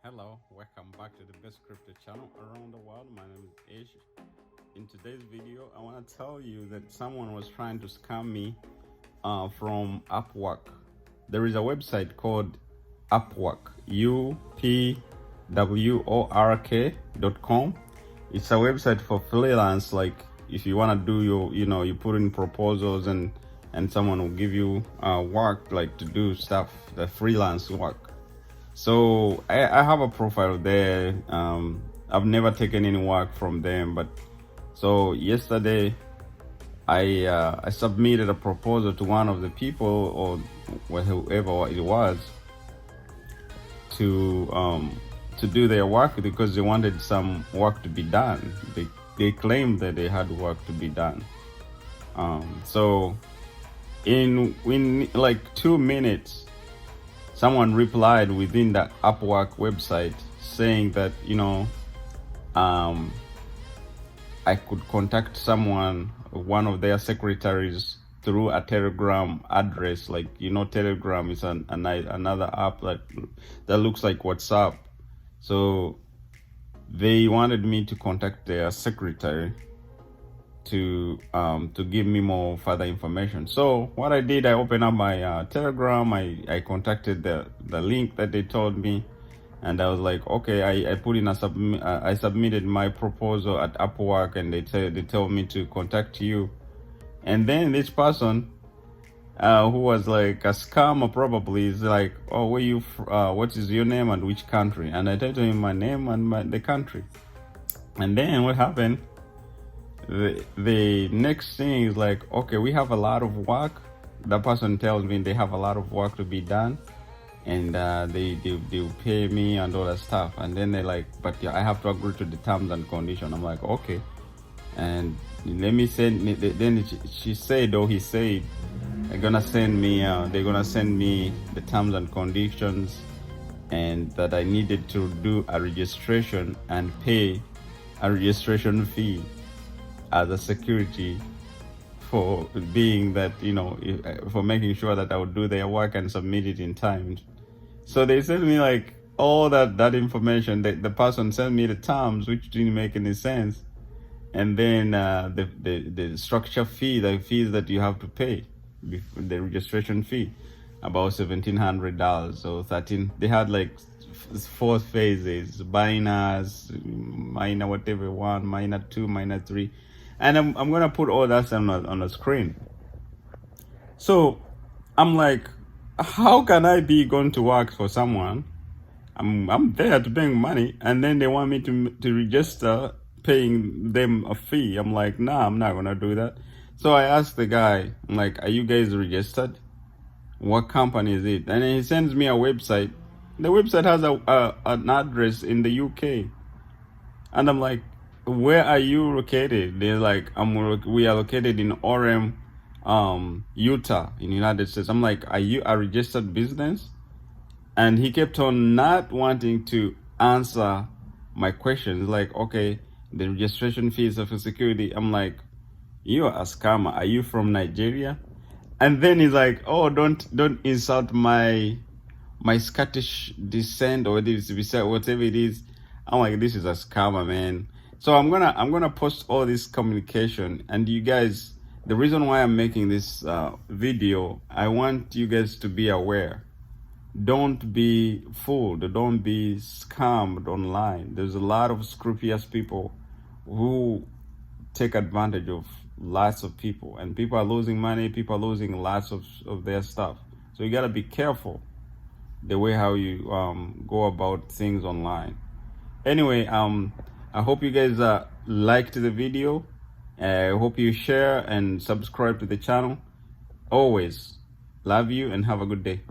Hello, welcome back to the best crypto channel around the world. My name is Ish. In today's video, I want to tell you that someone was trying to scam me from Upwork. There is a website called Upwork, upwork.com. It's a website for freelance. Like if you want to do you put in proposals and someone will give you work, like to do stuff, the freelance work. So I have a profile there. I've never taken any work from them, but so yesterday I submitted a proposal to one of the people or whoever it was to do their work because they wanted some work to be done. They claimed that they had work to be done. So in like 2 minutes, someone replied within the Upwork website saying that I could contact one of their secretaries through a Telegram address. Like Telegram is another app that looks like WhatsApp. So they wanted me to contact their secretary to give me more further information. So what I did, I opened up my Telegram. I contacted the link that they told me, and I was like, okay, I put in I submitted my proposal at Upwork, and they told me to contact you. And then this person who was like a scammer probably is like, oh, where you what is your name and which country? And I told him my name and the country. And then what happened, the next thing is like, okay, we have a lot of work. The person tells me they have a lot of work to be done, and they'll pay me and all that stuff. And then they're like, but yeah, I have to agree to the terms and conditions. I'm like, okay, and let me send. Then she said, or he said, they're gonna send me the terms and conditions, and that I needed to do a registration and pay a registration fee as a security for being that, for making sure that I would do their work and submit it in time. So they sent me like all that information. The person sent me the terms, which didn't make any sense. And then the structure fee, the fees that you have to pay, the registration fee, about $1,700 or 13. They had like 4 phases: minors, minor whatever one, minor 2, minor 3. And I'm gonna put all that on the screen. So I'm like, how can I be going to work for someone? I'm there to bring money, and then they want me to register, paying them a fee. I'm like, nah, I'm not gonna do that. So I asked the guy, I'm like, are you guys registered? What company is it? And then he sends me a website. The website has an address in the UK, and I'm like, where are you located? They're like, we are located in Orem, Utah, in the United States. I'm like, are you a registered business? And he kept on not wanting to answer my questions. Like, okay, the registration fees of security. I'm like, you're a scammer. Are you from Nigeria? And then he's like, oh, don't insult my Scottish descent, or whatever it is. I'm like, this is a scammer, man. So I'm gonna post all this communication, and you guys, the reason why I'm making this video, I want you guys to be aware. Don't be fooled. Don't be scammed online. There's a lot of scrupulous people who take advantage of lots of people, and people are losing money. People are losing lots of their stuff. So you gotta be careful the way how you go about things online. Anyway, I hope you guys liked the video. I hope you share and subscribe to the channel. Always love you and have a good day.